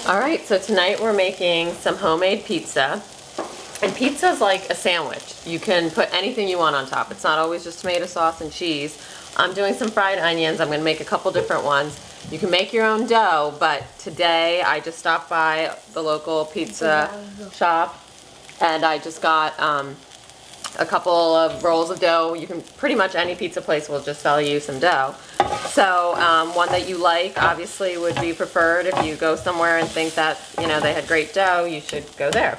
All right, so tonight we're making some homemade pizza. And pizza is like a sandwich. You can put anything you want on top. It's not always just tomato sauce and cheese. I'm doing some fried onions. I'm going to make a couple different ones. You can make your own dough, but today I just stopped by the local pizza shop and I just got a couple of rolls of dough. You can pretty much any pizza place will just sell you some dough. So one that you like obviously would be preferred. If you go somewhere and think that they had great dough, you should go there.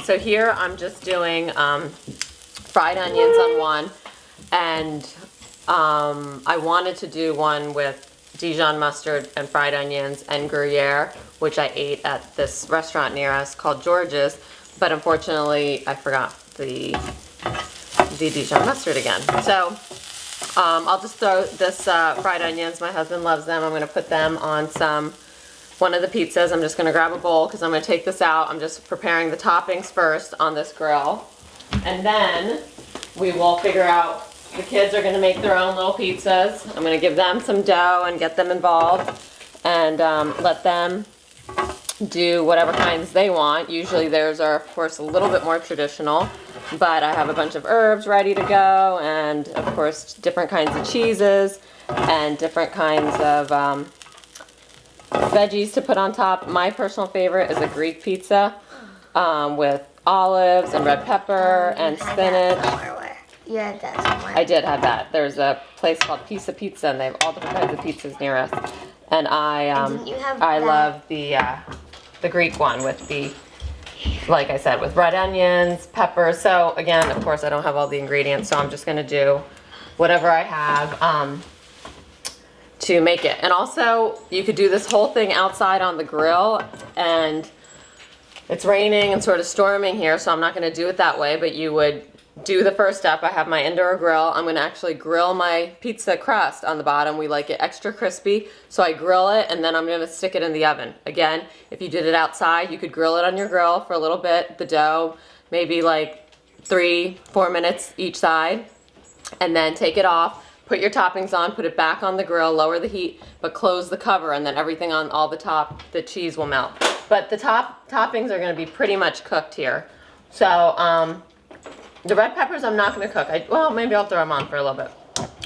So here I'm just doing fried onions on one, and I wanted to do one with Dijon mustard and fried onions and Gruyere, which I ate at this restaurant near us called George's, but unfortunately I forgot the Dijon mustard again. So I'll just throw this fried onions. My husband loves them. I'm going to put them on one of the pizzas. I'm just going to grab a bowl because I'm going to take this out. I'm just preparing the toppings first on this grill, and then we will figure out. The kids are going to make their own little pizzas. I'm going to give them some dough and get them involved and let them do whatever kinds they want. Usually theirs are, of course, a little bit more traditional, but I have a bunch of herbs ready to go, and of course different kinds of cheeses and different kinds of veggies to put on top. My personal favorite is a Greek pizza with olives and red pepper and spinach. You had that somewhere. I did have that. There's a place called Pizza Pizza, and they have all different kinds of pizzas near us. And I love the Greek one with the, like I said, with red onions, peppers. So again, of course, I don't have all the ingredients, so I'm just gonna do whatever I have to make it. And also, you could do this whole thing outside on the grill, and it's raining and sort of storming here, so I'm not gonna do it that way, but you would do the first step. I have my indoor grill. I'm going to actually grill my pizza crust on the bottom. We like it extra crispy, so I grill it and then I'm going to stick it in the oven. Again, if you did it outside, you could grill it on your grill for a little bit, the dough, maybe like 3-4 minutes each side, and then take it off, put your toppings on, put it back on the grill, lower the heat, but close the cover, and then everything on all the top, the cheese will melt. But the toppings are going to be pretty much cooked here. So the red peppers I'm not going to cook. Well, maybe I'll throw them on for a little bit.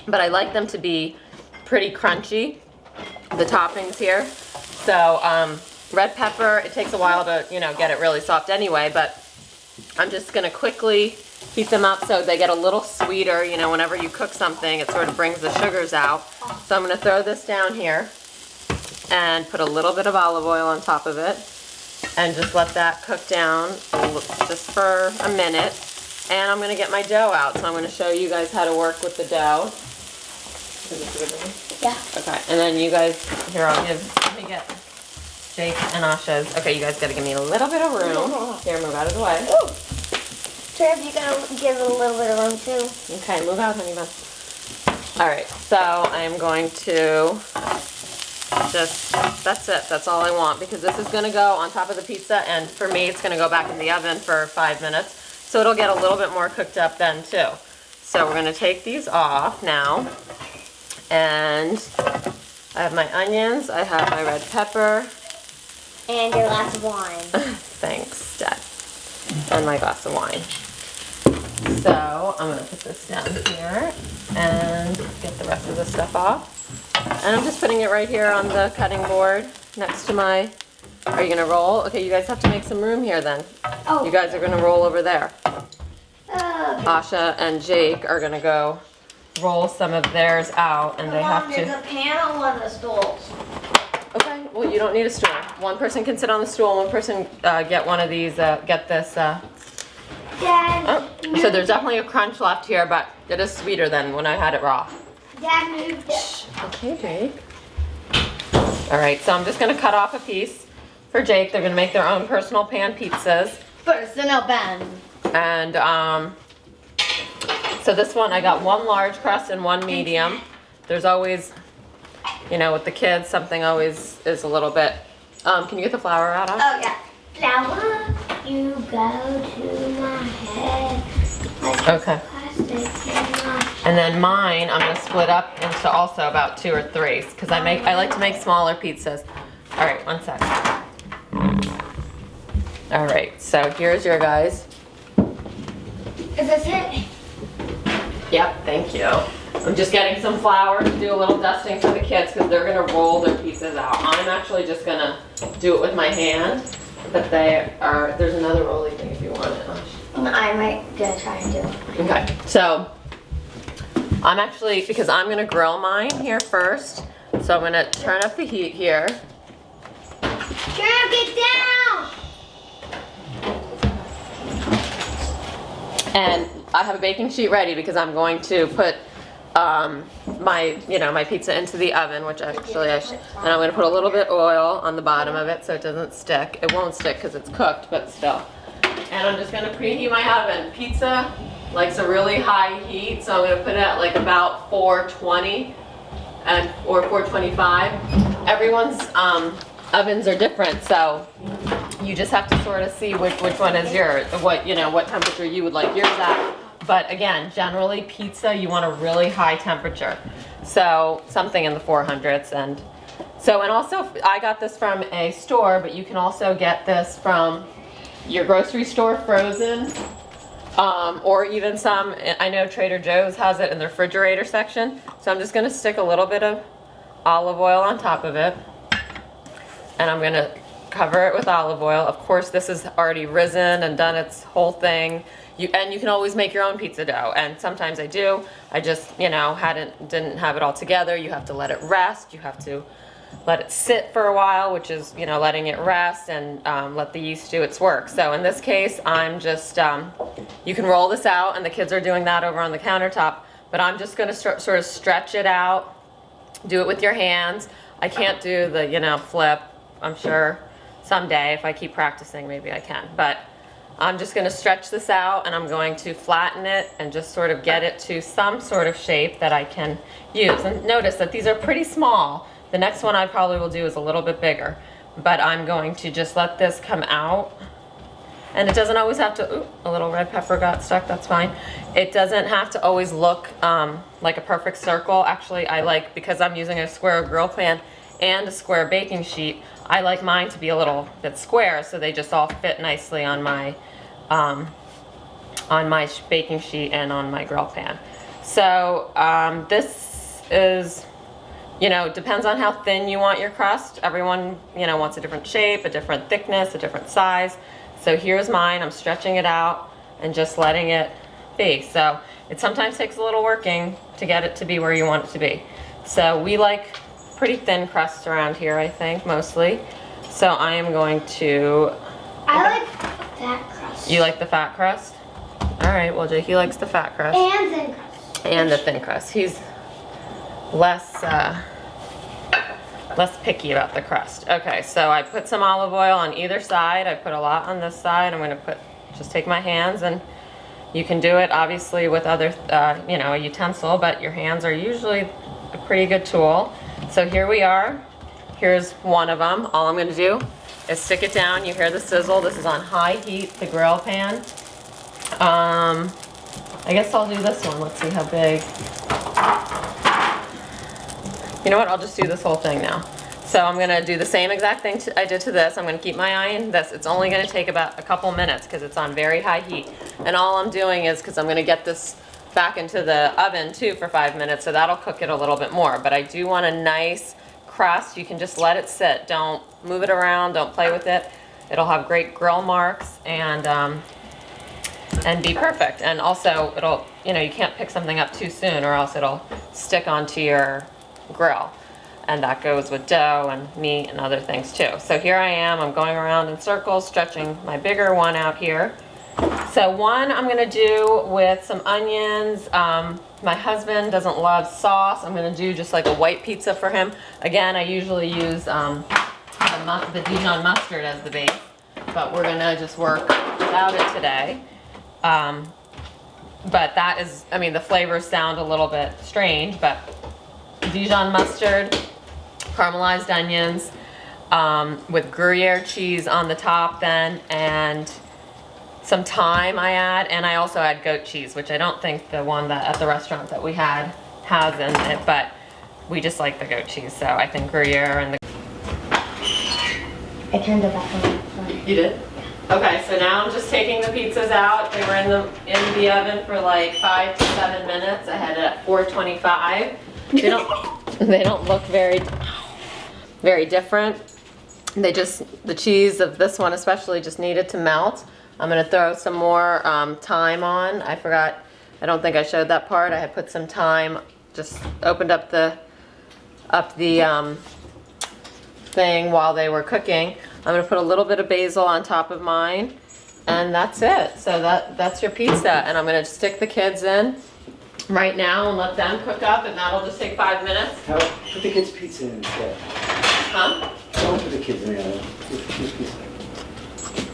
But I like them to be pretty crunchy, the toppings here. So red pepper, it takes a while to, get it really soft anyway, but I'm just going to quickly heat them up so they get a little sweeter. Whenever you cook something, it sort of brings the sugars out. So I'm going to throw this down here and put a little bit of olive oil on top of it and just let that cook down just for a minute. And I'm going to get my dough out, so I'm going to show you guys how to work with the dough. Is this good for me? Yeah. Okay, and then you guys, here, let me get Jake and Asha's. Okay, you guys got to give me a little bit of room. Here, move out of the way. Ooh. Trev, you got to give it a little bit of room, too. Okay, move out, honey bun. All right, so I'm going to that's it. That's all I want, because this is going to go on top of the pizza, and for me, it's going to go back in the oven for 5 minutes. So it'll get a little bit more cooked up then too. So we're going to take these off now. And I have my onions, I have my red pepper. And your glass of wine. Thanks, Dad. And my glass of wine. So I'm going to put this down here and get the rest of the stuff off. And I'm just putting it right here on the cutting board next to my... Are you going to roll? Okay, you guys have to make some room here then. Oh. You guys are going to roll over there. Asha and Jake are going to go roll some of theirs out, and they have to... There's a pan on one of the stools. Okay, well, you don't need a stool. One person can sit on the stool, one person get one of these, get this... Dad, so there's definitely a crunch left here, but it is sweeter than when I had it raw. Dad moved it. Okay, Jake. All right, so I'm just going to cut off a piece for Jake. They're going to make their own personal pan pizzas. Personal pan. And so this one, I got one large crust and one medium. There's always, with the kids, something always is a little bit... can you get the flour out of? Oh, yeah. Flour, you go to my head. Okay. And then mine, I'm going to split up into also about 2 or 3, because I like to make smaller pizzas. All right, one sec. All right, so here's your guys. Is this it? Yep, thank you. I'm just getting some flour to do a little dusting for the kids because they're gonna roll their pizzas out. I'm actually just gonna do it with my hand, but there's another rolling thing if you want it. I might gonna try and do it. Okay, so I'm actually, because I'm gonna grill mine here first, so I'm gonna turn up the heat here. Girl, get down! And I have a baking sheet ready because I'm going to put my pizza into the oven, which actually and I'm going to put a little bit oil on the bottom of it so it doesn't stick. It won't stick because it's cooked, but still. And I'm just going to preheat my oven. Pizza likes a really high heat, so I'm going to put it at like about 420 or 425. Everyone's ovens are different, so you just have to sort of see which one is yours, what temperature you would like yours at. But again, generally pizza, you want a really high temperature. So something in the 400s. And also I got this from a store, but you can also get this from your grocery store frozen, or even some, I know Trader Joe's has it in the refrigerator section. So I'm just gonna stick a little bit of olive oil on top of it. And I'm gonna cover it with olive oil. Of course, this is already risen and done its whole thing. You can always make your own pizza dough, and sometimes I do. I just, didn't have it all together. You have to let it rest. You have to let it sit for a while, which is, letting it rest and let the yeast do its work. So in this case, I'm just, you can roll this out, and the kids are doing that over on the countertop, but I'm just gonna sort of stretch it out, do it with your hands. I can't do the, flip. I'm sure someday if I keep practicing, maybe I can, but I'm just going to stretch this out and I'm going to flatten it and just sort of get it to some sort of shape that I can use. And notice that these are pretty small. The next one I probably will do is a little bit bigger, but I'm going to just let this come out. And it doesn't always have to, a little red pepper got stuck, that's fine. It doesn't have to always look like a perfect circle. Actually, I like, because I'm using a square grill pan and a square baking sheet, I like mine to be a little bit square so they just all fit nicely on my baking sheet and on my grill pan. So this is, depends on how thin you want your crust. Everyone, wants a different shape, a different thickness, a different size. So here's mine. I'm stretching it out and just letting it be. So it sometimes takes a little working to get it to be where you want it to be. So we like pretty thin crusts around here, I think, mostly. So I am going to... I like fat crust. You like the fat crust? All right, well, Jakey likes the fat crust. And thin crust. And the thin crust. He's less picky about the crust. Okay, so I put some olive oil on either side. I put a lot on this side. I'm going to just take my hands, and you can do it obviously with other, a utensil, but your hands are usually a pretty good tool. So here we are. Here's one of them. All I'm going to do is stick it down. You hear the sizzle. This is on high heat, the grill pan. I guess I'll do this one. Let's see how big. You know what? I'll just do this whole thing now. So I'm going to do the same exact thing I did to this. I'm going to keep my eye on this. It's only going to take about a couple minutes because it's on very high heat. And all I'm doing is, because I'm going to get this back into the oven too for 5 minutes, so that'll cook it a little bit more. But I do want a nice crust. You can just let it sit. Don't move it around. Don't play with it. It'll have great grill marks and be perfect. And also it'll, you can't pick something up too soon or else it'll stick onto your grill. And that goes with dough and meat and other things too. So here I am. I'm going around in circles, stretching my bigger one out here. So one I'm going to do with some onions. My husband doesn't love sauce. I'm going to do just like a white pizza for him. Again, I usually use the Dijon mustard as the base, but we're going to just work without it today. But that is, the flavors sound a little bit strange, but Dijon mustard, caramelized onions, with Gruyere cheese on the top then, and some thyme I add, and I also add goat cheese, which I don't think the one that at the restaurant that we had has in it, but we just like the goat cheese, so I think Gruyere and the... I turned it back on. You did? Okay, so now I'm just taking the pizzas out. They were in the oven for like 5 to 7 minutes. I had it at 425. They don't look very different. The cheese of this one especially just needed to melt. I'm gonna throw some more thyme on. I don't think I showed that part. I had put some thyme, just opened up the thing while they were cooking. I'm gonna put a little bit of basil on top of mine, and that's it. So that's your pizza, and I'm gonna stick the kids in right now and let them cook up, and that'll just take 5 minutes. How, put the kids' pizza in instead. Huh? Don't put the kids in the oven. Put the kids' pizza.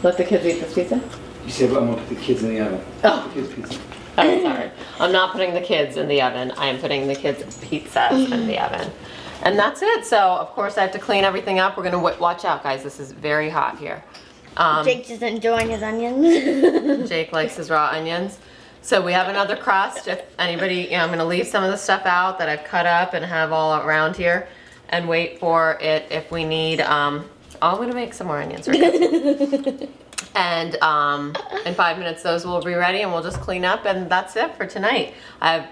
Let the kids eat this pizza? You said, well, I'm gonna put the kids in the oven. Oh. Put the kids' pizza. Oh, sorry. I'm not putting the kids in the oven. I am putting the kids' pizzas in the oven. And that's it. So, of course, I have to clean everything up. We're going to watch out, guys. This is very hot here. Jake's just enjoying his onions. Jake likes his raw onions. So we have another crust. If anybody, I'm going to leave some of the stuff out that I've cut up and have all around here and wait for it if we need, I'm going to make some more onions right now. And in 5 minutes those will be ready and we'll just clean up, and that's it for tonight.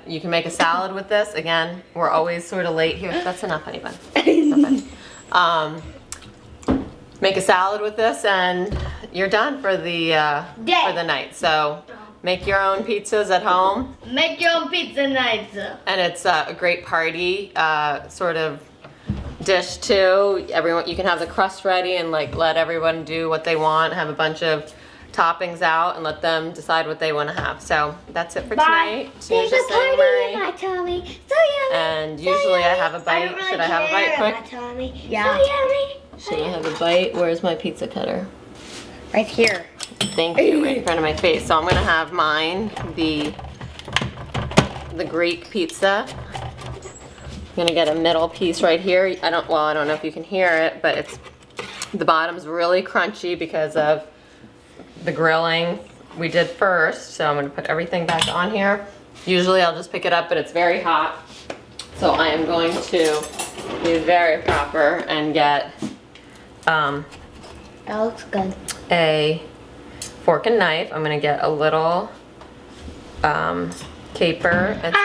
You can make a salad with this. Again, we're always sort of late here. That's enough, honey bun. Make a salad with this and you're done for the night. So make your own pizzas at home. Make your own pizza nights. And it's a great party sort of dish too. You can have the crust ready and like let everyone do what they want, have a bunch of toppings out and let them decide what they want to have. So that's it for tonight. There's a party in my tummy. So yummy. And usually I have a bite. Should I have a bite quick? Yeah. So yummy. Should I have a bite? Where's my pizza cutter? Right here. Thank you, right in front of my face. So I'm gonna have mine, the Greek pizza. I'm gonna get a middle piece right here. I don't know if you can hear it, but the bottom's really crunchy because of the grilling we did first. So I'm gonna put everything back on here. Usually I'll just pick it up, but it's very hot. So I am going to be very proper and get That looks good. a fork and knife. I'm gonna get a little caper and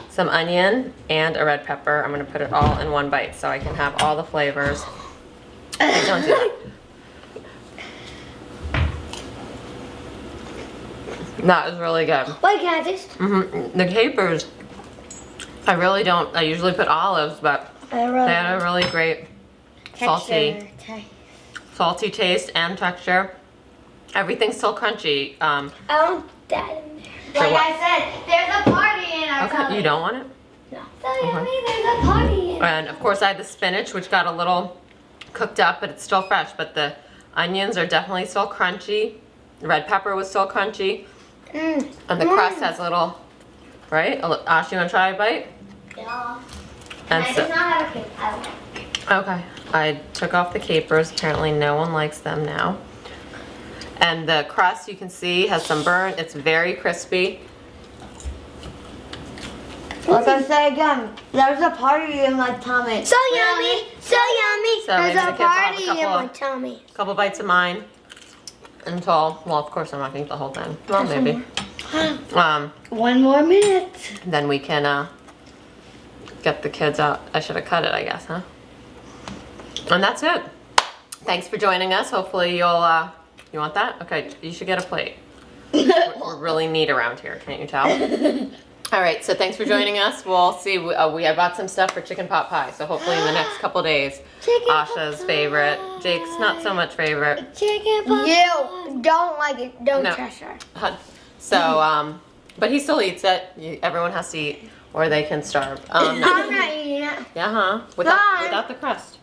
some onion and a red pepper. I'm gonna put it all in one bite so I can have all the flavors. Don't do that. That is really good. Wait, can I taste? The capers, I usually put olives, but they had a really great salty taste and texture. Everything's still crunchy. I want that in there. Like I said, there's a party in our Okay, you don't want it? No. So yummy, there's a party in And of course I had the spinach, which got a little cooked up, but it's still fresh. But the onions are definitely still crunchy. The red pepper was still crunchy. And the crust has a little, right? Ash, you want to try a bite? Yeah. And I so, do not have a cake. okay, I took off the capers. Apparently no one likes them now. And the crust, you can see, has some burn. It's very crispy. Like I said again, there's a party in my tummy. So yummy, so yummy. So maybe there's the a kids will have party a in my couple, tummy. couple bites of mine until, well, of course I'm not going to eat the whole thing. Well, maybe. One more minute. Then we can get the kids out. I should have cut it, I guess, huh? And that's it. Thanks for joining us. Hopefully you'll, you want that? Okay, you should get a plate. We're really neat around here, can't you tell? All right, so thanks for joining us. We'll see. I bought some stuff for chicken pot pie, so hopefully in the next couple days, Asha's favorite, Jake's not so much favorite. Chicken pot pie. You don't like it. Don't trash her. So, but he still eats it. Everyone has to eat, or they can starve. I'm not eating it. Yeah, huh? Without the crust.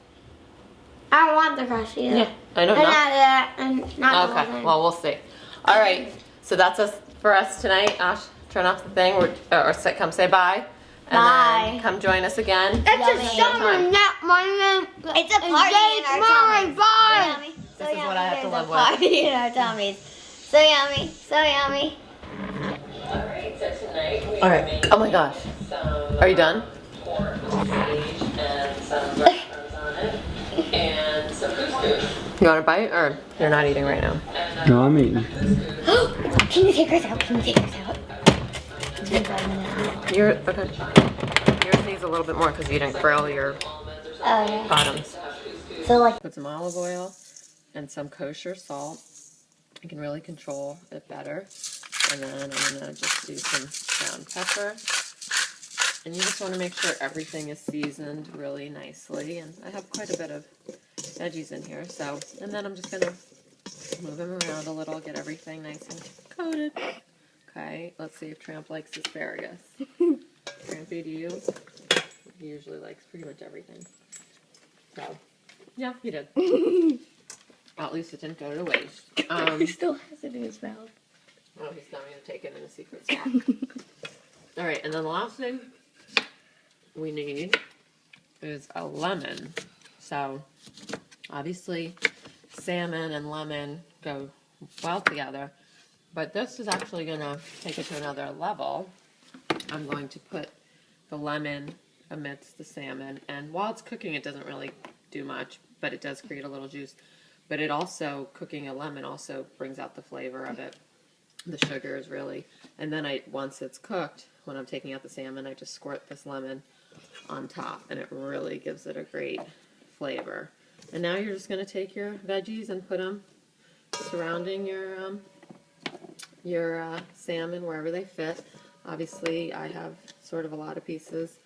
I don't want the crust either. Yeah, I know. And not that. And not the whole Okay, thing. well, we'll see. All right, so that's us for us tonight. Ash, turn off the thing, or come say bye. And then come join us again. It's a summer, not my name. It's a party in our tummies. Bye. This is what I have to live with. Party in our tummies. So yummy, so yummy. All right, so tonight we are oh my gosh. Are you done? Pork, sage, and some breadcrumbs on it, and some couscous. You want a bite, or you're not eating right now? No, I'm eating. Can you take hers out? Can you take hers out? Okay. Yours needs a little bit more because you didn't grill your Oh, yeah. bottoms. So, like, Put some olive oil and some kosher salt. You can really control it better. And then I'm gonna just do some ground pepper. And you just want to make sure everything is seasoned really nicely. And I have quite a bit of veggies in here, so, and then I'm just gonna move them around a little, get everything nice and coated. Okay, let's see if Tramp likes asparagus. Trampy, do you? He usually likes pretty much everything. So, yeah, he did. Well, at least it didn't go to waste. he still has it in his mouth. Oh, he's not going to take it in a secret spot. All right, and then the last thing we need is a lemon. So, obviously, salmon and lemon go well together, but this is actually going to take it to another level. I'm going to put the lemon amidst the salmon, and while it's cooking, it doesn't really do much, but it does create a little juice. But it also, cooking a lemon also brings out the flavor of it. The sugar is really, and then once it's cooked, when I'm taking out the salmon, I just squirt this lemon on top, and it really gives it a great flavor. And now you're just going to take your veggies and put them surrounding your salmon wherever they fit. Obviously, I have sort of a lot of pieces,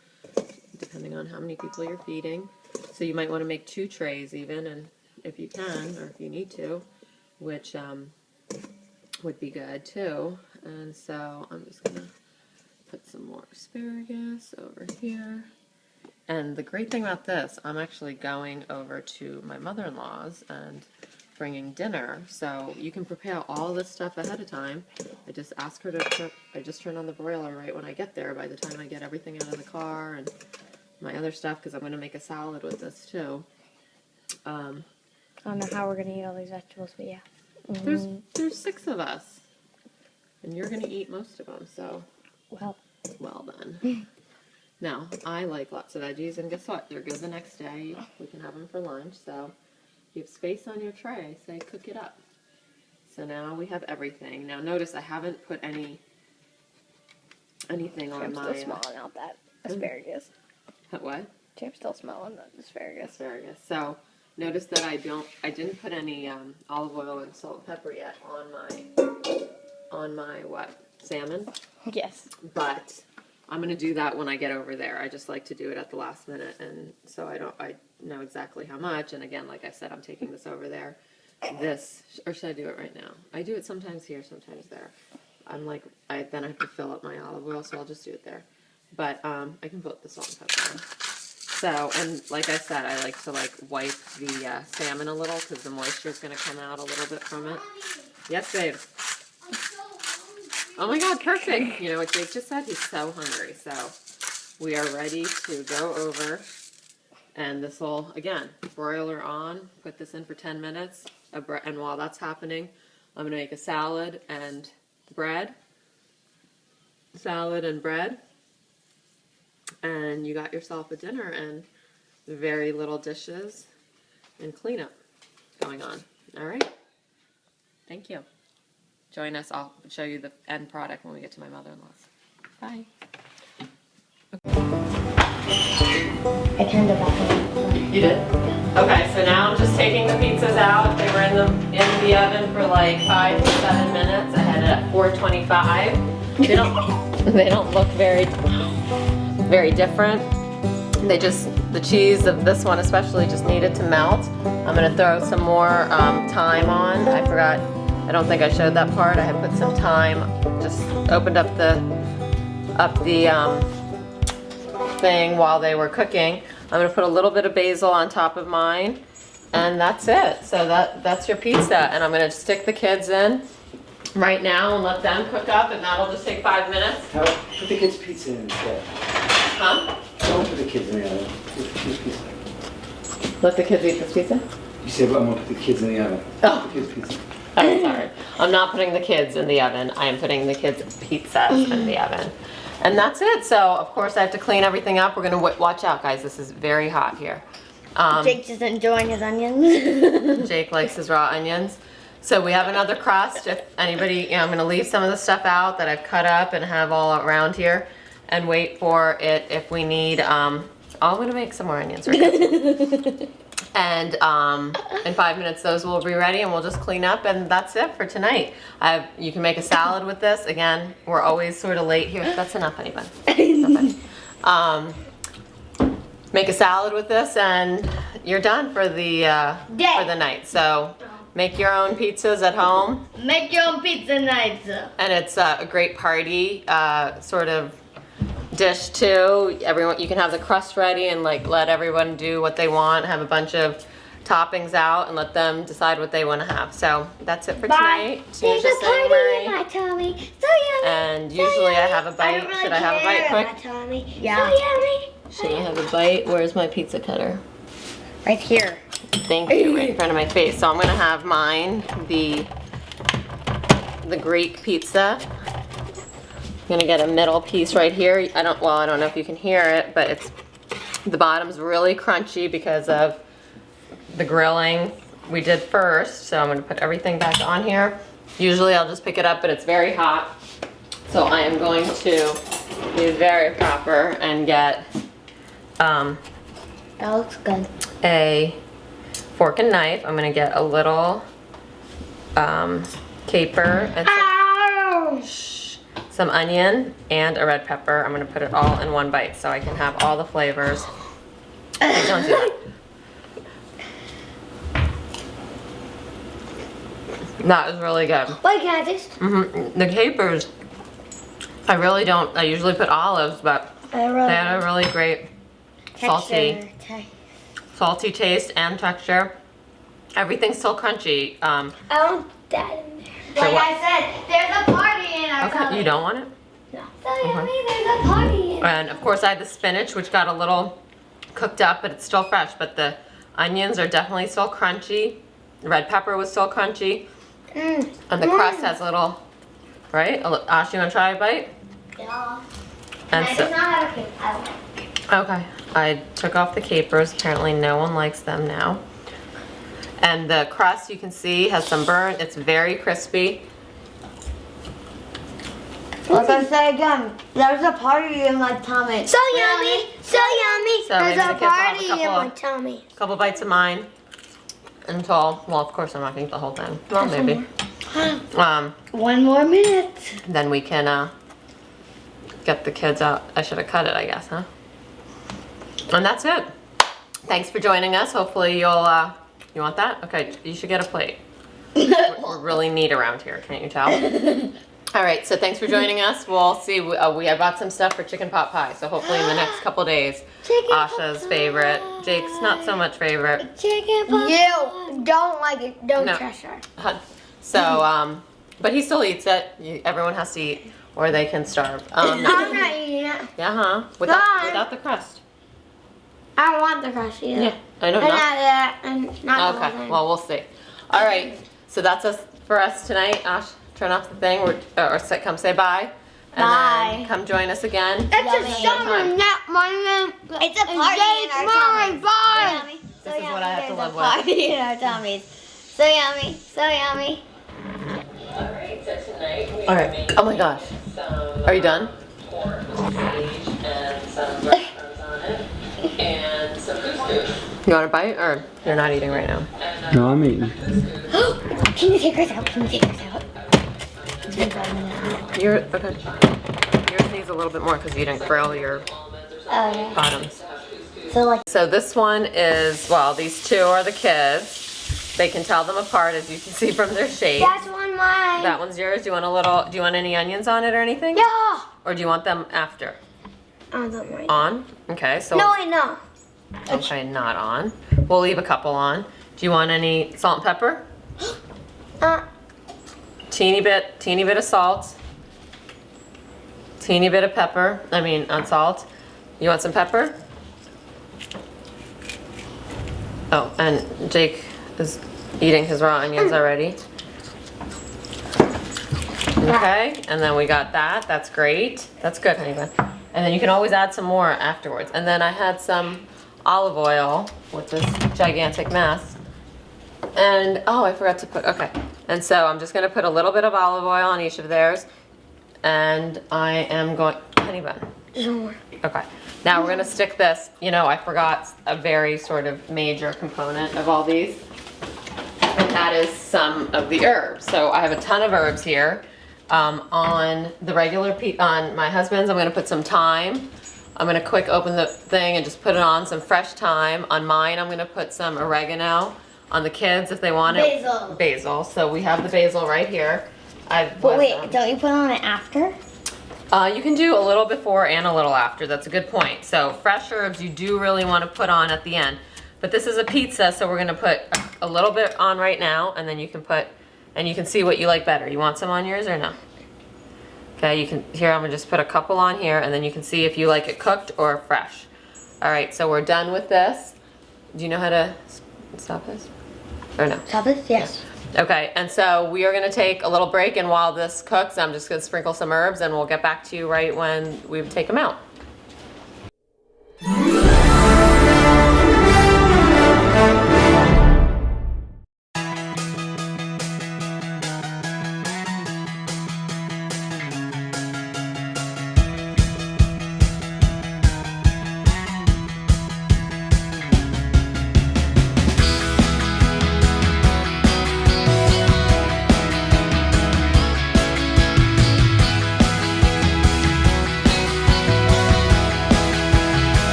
depending on how many people you're feeding. So you might want to make 2 trays even, and if you can, or if you need to, which would be good too. And so I'm just going to put some more asparagus over here. And the great thing about this, I'm actually going over to my mother-in-law's and bringing dinner. So you can prepare all this stuff ahead of time. I just ask her to I just turn on the broiler right when I get there, by the time I get everything out of the car and my other stuff, because I'm going to make a salad with this too. I don't know how we're going to eat all these vegetables, but yeah. There's 6 of us, and you're going to eat most of them, so well then. Now, I like lots of veggies, and guess what? They're good the next day. We can have them for lunch, so if you have space on your tray, say cook it up. So now we have everything. Now notice I haven't put anything on I'm my... still smelling out that asparagus. What? Champ's still smelling that asparagus. So notice that I didn't put any olive oil and salt and pepper yet on my what? Salmon? Yes. But I'm going to do that when I get over there. I just like to do it at the last minute, and so I know exactly how much. And again, like I said, I'm taking this over there. Or should I do it right now? I do it sometimes here, sometimes there. Then I have to fill up my olive oil, so I'll just do it there. But I can put the salt and pepper on. So, and like I said, I like to wipe the salmon a little, because the moisture is going to come out a little bit from it. Yes, babe. Oh my God, perfect. You know what Jake just said? He's so hungry. So we are ready to go over, and this will, again, broiler on, put this in for 10 minutes, and while that's happening, I'm going to make a salad and bread. And you got yourself a dinner and very little dishes and cleanup going on. All right? Thank you. Join us. I'll show you the end product when we get to my mother-in-law's. Bye. I turned it back on. You did? Okay, so now I'm just taking the pizzas out. They were in the oven for like 5 to 7 minutes. I had it at 425. They don't look very different. The cheese of this one especially just needed to melt. I'm gonna throw some more thyme on. I don't think I showed that part. I had put some thyme, just opened up the thing while they were cooking. I'm gonna put a little bit of basil on top of mine, and that's it. So that's your pizza, and I'm gonna stick the kids in right now and let them cook up, and that'll just take 5 minutes. Put the kids' pizza in instead. Huh? Don't put the kids in the oven. Let the kids eat this pizza? You said, well, I'm gonna put the kids in the oven. Oh. Put the kids' pizza. Oh, sorry. I'm not putting the kids in the oven. I am putting the kids' pizzas in the oven. And that's it. So, of course, I have to clean everything up. We're going to watch out, guys. This is very hot here. Jake's just enjoying his onions. Jake likes his raw onions. So we have another crust. If anybody, I'm gonna leave some of the stuff out that I've cut up and have all around here and wait for it if we need, I'm gonna make some more onions. And in 5 minutes those will be ready and we'll just clean up and that's it for tonight. You can make a salad with this. Again, we're always sort of late here. That's enough, honey bun. Make a salad with this and you're done for the night. So make your own pizzas at home. Make your own pizza nights. And it's a great party sort of dish too. Everyone, you can have the crust ready and like let everyone do what they want. Have a bunch of toppings out and let them decide what they want to have. So that's it for tonight. There's a party in my tummy. So yummy. And usually I have a bite. Should I have a bite quick? Yeah. So yummy. Should I have a bite? Where's my pizza cutter? Right here. Thank you, right in front of my face. So I'm gonna have mine, the Greek pizza. I'm gonna get a middle piece right here. I don't know if you can hear it, but the bottom's really crunchy because of the grilling we did first. So I'm gonna put everything back on here. Usually I'll just pick it up, but it's very hot. So I am going to be very proper and get that looks good. a fork and knife. I'm gonna get a little caper and some onion and a red pepper. I'm gonna put it all in one bite so I can have all the flavors. Don't do that. That is really good. Wait, can I taste? The capers, I usually put olives, but they had a really great salty taste and texture. Everything's still crunchy. I want that in there. Like I said, there's a party in our Okay, you don't want it? No. So yummy, there's a party in And of course I had the spinach, which got a little cooked up, but it's still fresh. But the onions are definitely still crunchy. The red pepper was still crunchy. And the crust has a little, right? Ash, you want to try a bite? Yeah. And I so, do not have a cake. okay, I took off the capers. Apparently no one likes them now. And the crust, you can see, has some burn. It's very crispy. Like I said again, there's a party in my tummy. So yummy, so yummy. So maybe there's the a kids will have party in my tummy. Couple bites of mine until, well, of course I'm not gonna eat the whole thing. Well, maybe. One more minute. Then we can get the kids out. I should have cut it, I guess, huh? And that's it. Thanks for joining us. Hopefully you'll, you want that? Okay, you should get a plate. We're really neat around here, can't you tell? All right, so thanks for joining us. We'll see. I bought some stuff for chicken pot pie, so hopefully in the next couple days, Asha's favorite, Jake's not so much favorite. Chicken pot pie. You don't like it. Don't trash her. So, but he still eats it. Everyone has to eat, or they can starve. I'm not eating it. Yeah, without the crust. I don't want the crust either. Yeah, I know. Not Okay, well, we'll see. All right, so that's us for us tonight. Ash, turn off the thing, or come say bye. And then come join us again. It's a summer, not my It's a party in our tummies. Bye. This is what I have to live with. Party in our tummies. So yummy, so yummy. Alright, so tonight we oh my gosh. Are you done? Pork, sage, and some breadcrumbs on it. And some couscous. You want a bite, or you're not eating right now? No, I'm eating. Can you take hers out? Can you take hers out? Yours needs a little bit more because you didn't grill your bottoms. So this one is, well, these two are the kids. They can tell them apart, as you can see from their shape. That's one mine. That one's yours. Do you want any onions on it or anything? Yeah. Or do you want them after? I don't mind. On? Okay, so. No, wait, no. Okay, not on. We'll leave a couple on. Do you want any salt and pepper? Teeny bit of salt. Teeny bit of pepper. On salt. You want some pepper? Oh, and Jake is eating his raw onions already. Okay, and then we got that. That's great. That's good, honey bun. And then you can always add some more afterwards. And then I had some olive oil with this gigantic mess. And, oh, I forgot to put, okay. And so I'm just gonna put a little bit of olive oil on each of theirs. And I am going, honey bun. Okay, now we're gonna stick this, you know, I forgot a very sort of major component of all these. And that is some of the herbs. So I have a ton of herbs here. On the regular, on my husband's, I'm gonna put some thyme. I'm gonna quick open the thing and just put it on, some fresh thyme. On mine, I'm gonna put some oregano. On the kids, if they want it. Basil. Basil. So we have the basil right here. But wait, don't you put on it after? You can do a little before and a little after. That's a good point. So fresh herbs you do really want to put on at the end. But this is a pizza, so we're gonna put a little bit on right now, and then you can put, and you can see what you like better. You want some on yours or no? Okay, you can, here I'm gonna just put a couple on here, and then you can see if you like it cooked or fresh. All right, so we're done with this. Do you know how to stop this? Or no? Stop it? Yes. Okay, and so we are gonna take a little break, and while this cooks, I'm just gonna sprinkle some herbs, and we'll get back to you right when we take them out.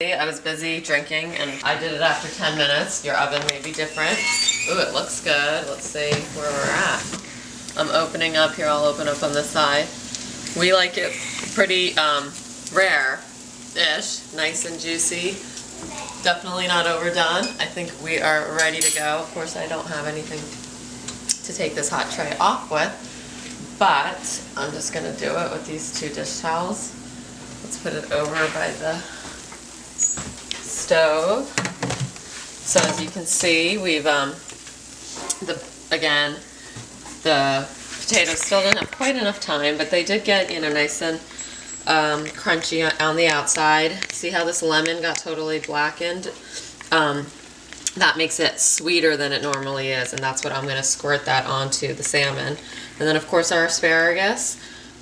I was busy drinking and I did it after 10 minutes. Your oven may be different. Ooh, it looks good. Let's see where we're at. I'm opening up here. I'll open up on this side. We like it pretty rare-ish, nice and juicy. Definitely not overdone. I think we are ready to go. Of course, I don't have anything to take this hot tray off with, but I'm just gonna do it with these 2 dish towels. Let's put it over by the stove. So as you can see, we've again the potatoes still didn't have quite enough time, but they did get, you know, nice and crunchy on the outside. See how this lemon got totally blackened? That makes it sweeter than it normally is, and that's what I'm going to squirt that onto the salmon. And then of course our asparagus,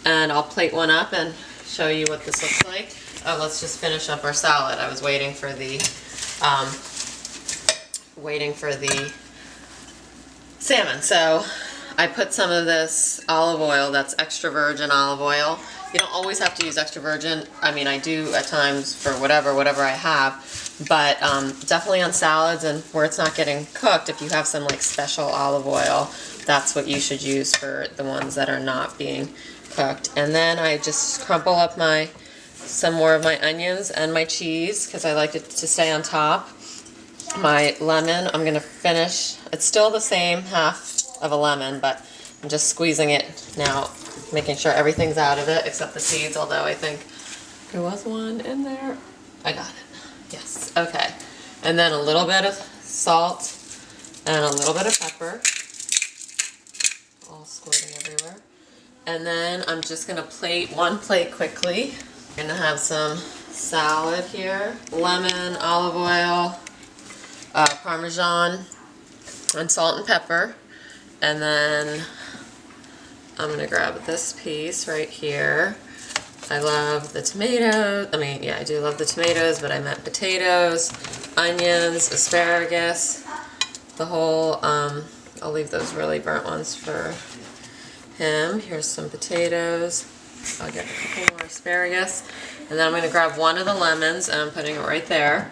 and I'll plate one up and show you what this looks like. Oh, let's just finish up our salad. I was waiting for the salmon. So I put some of this olive oil, that's extra virgin olive oil. You don't always have to use extra virgin. I mean, I do at times for whatever I have, but definitely on salads and where it's not getting cooked, if you have some like special olive oil, that's what you should use for the ones that are not being cooked. And then I just crumple up some more of my onions and my cheese because I like it to stay on top. My lemon, I'm gonna finish, it's still the same half of a lemon, but I'm just squeezing it now, making sure everything's out of it except the seeds, although I think there was one in there. I got it. Yes, okay. And then a little bit of salt and a little bit of pepper. All squirting everywhere. And then I'm just gonna plate one plate quickly. I'm gonna have some salad here, lemon, olive oil, Parmesan, and salt and pepper. And then I'm gonna grab this piece right here. I love the tomatoes. I mean, yeah, I do love the tomatoes, but I meant potatoes, onions, asparagus, the whole, I'll leave those really burnt ones for him. Here's some potatoes. I'll get a couple more asparagus. And then I'm gonna grab one of the lemons and I'm putting it right there.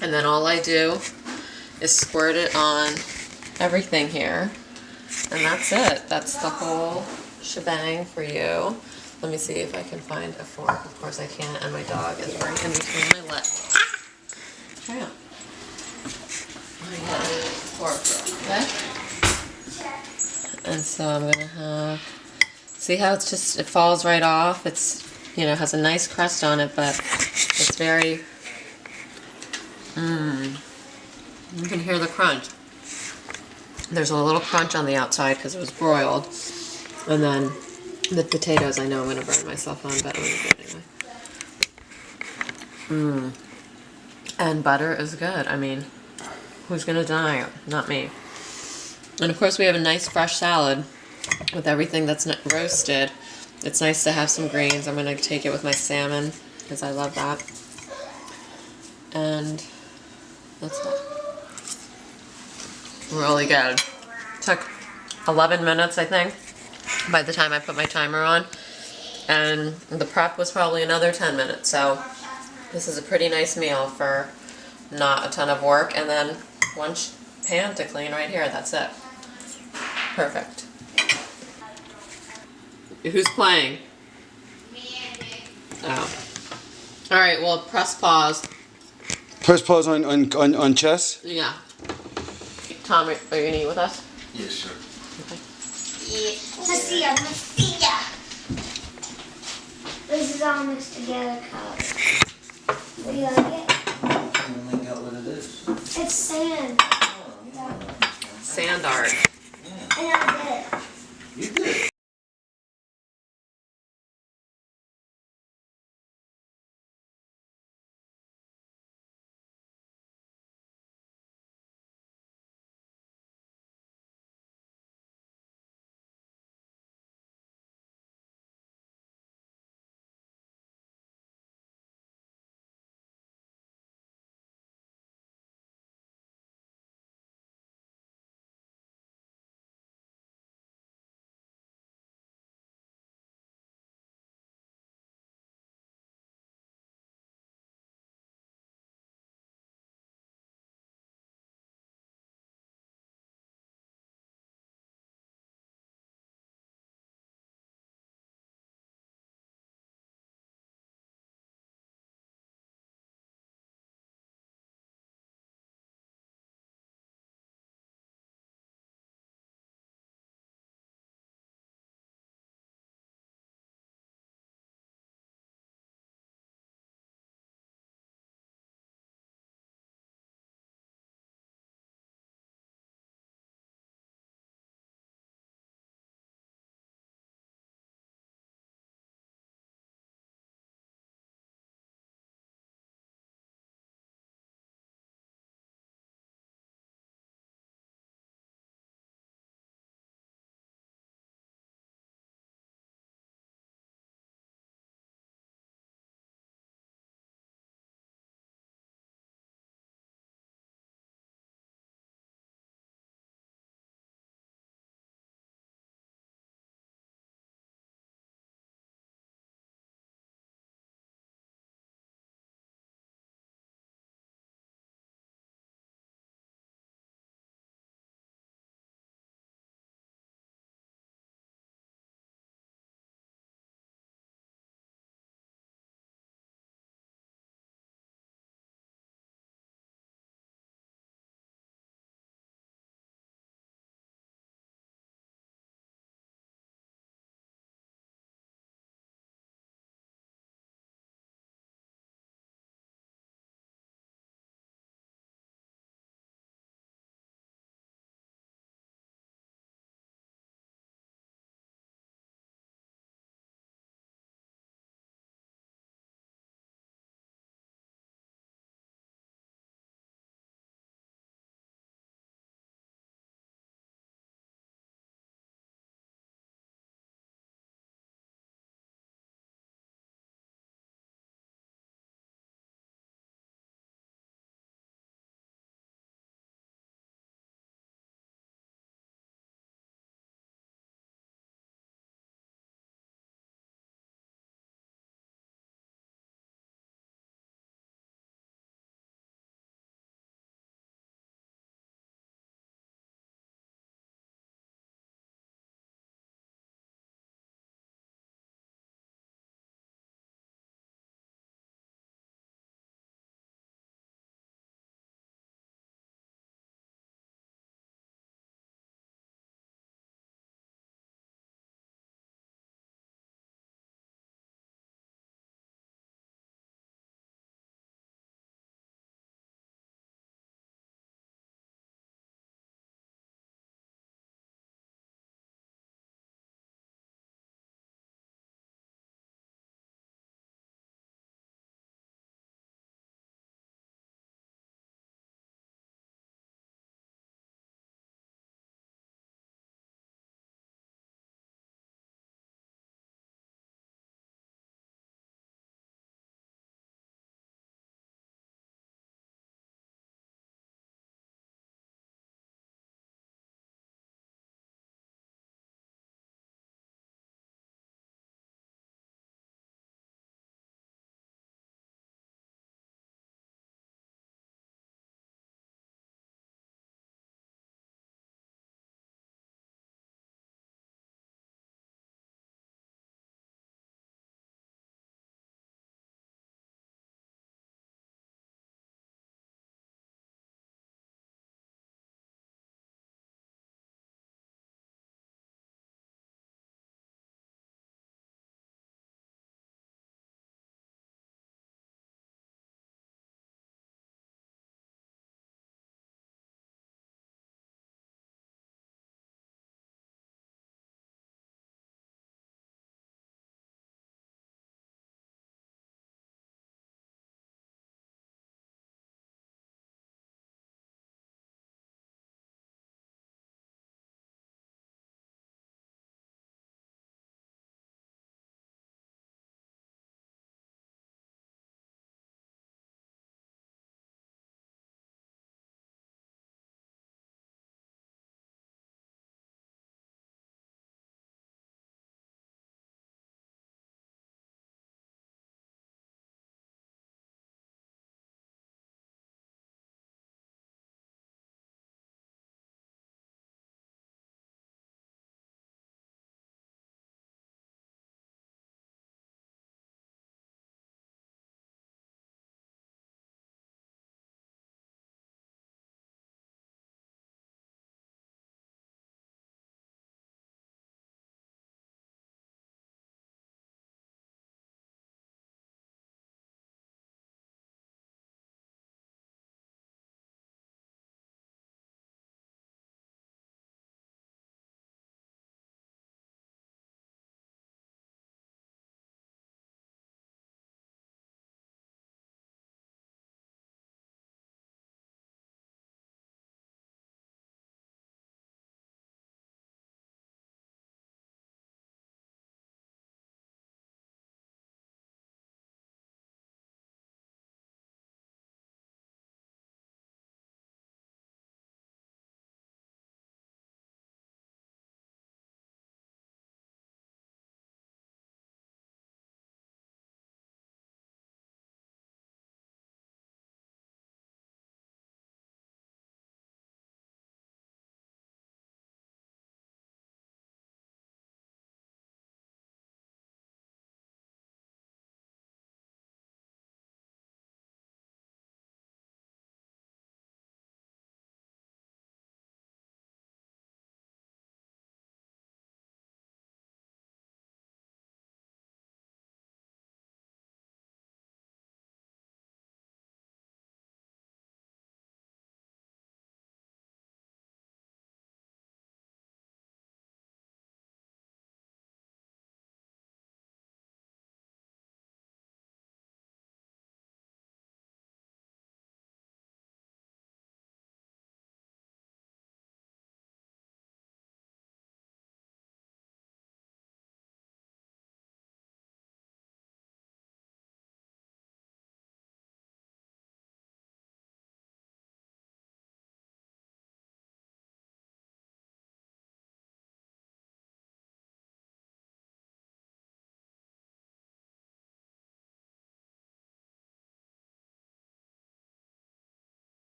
And then all I do is squirt it on everything here. And that's it. That's the whole shebang for you. Let me see if I can find a fork. Of course I can't, and my dog is right in between my legs. Try out. Fork. Okay. And so I'm gonna have, see how it's just, it falls right off? It's, you know, has a nice crust on it, but it's very, you can hear the crunch. There's a little crunch on the outside because it was broiled. And then the potatoes, I know I'm gonna burn myself on, but I'm gonna do it anyway. And butter is good. I mean, who's gonna deny it? Not me. And of course we have a nice fresh salad with everything that's not roasted. It's nice to have some greens. I'm gonna take it with my salmon because I love that. And that's it. Really good. Took 11 minutes, I think, by the time I put my timer on. And the prep was probably another 10 minutes. So this is a pretty nice meal for not a ton of work. And then one pan to clean right here. That's it. Perfect. Who's playing? Oh. Alright, well, press pause. Press pause on chess. Yeah. Tom, are you gonna eat with us? Yeah, sure. Okay. Yeah. This is all mixed together color. Do you like it? I don't think out what it is. It's sand. Sand art. And I did it. You did.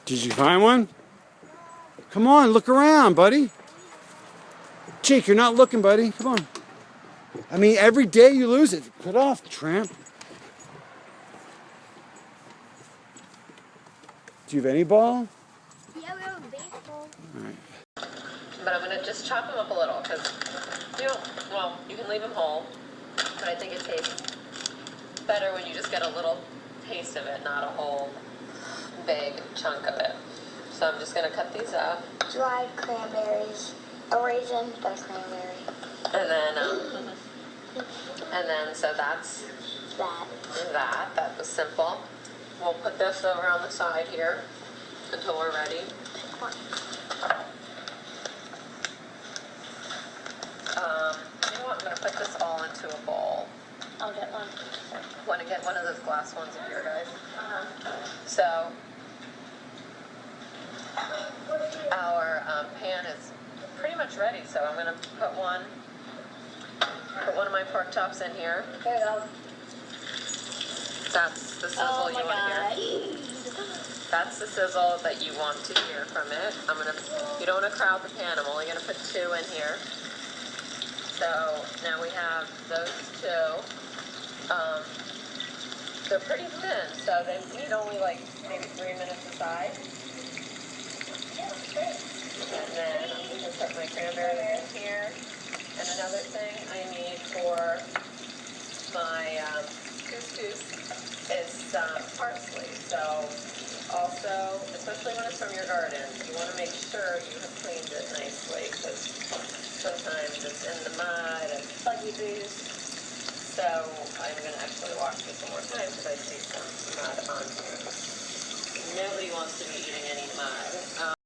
Did you find one? Come on, look around, buddy. Jake, you're not looking, buddy. Come on. I mean, every day you lose it. Cut off, tramp. Do you have any ball? Yeah, we have a baseball. All right. But I'm gonna just chop them up a little because you can leave them whole, but I think it tastes better when you just get a little taste of it, not a whole big chunk of it. So I'm just gonna cut these up. Dried cranberries. A raisin, then a cranberry. And then so that's That. that was simple. We'll put this over on the side here until we're ready. You know what? I'm gonna put this all into a bowl. I'll get one. Want to get one of those glass ones of your guys? So our pan is pretty much ready. So I'm gonna put one of my pork chops in here. Here we go. That's the sizzle you want to hear. That's the sizzle that you want to hear from it. You don't want to crowd the pan. I'm only gonna put 2 in here. So now we have those 2. They're pretty thin, so they need only like maybe 3 minutes aside. And then I'm going to put my cranberries in here. And another thing I need for my couscous is parsley. So also, especially when it's from your garden, you want to make sure you have cleaned it nicely because sometimes it's in the mud and buggy boost. So I'm going to actually wash this one more time because I see some mud on here. Nobody wants to be eating any mud.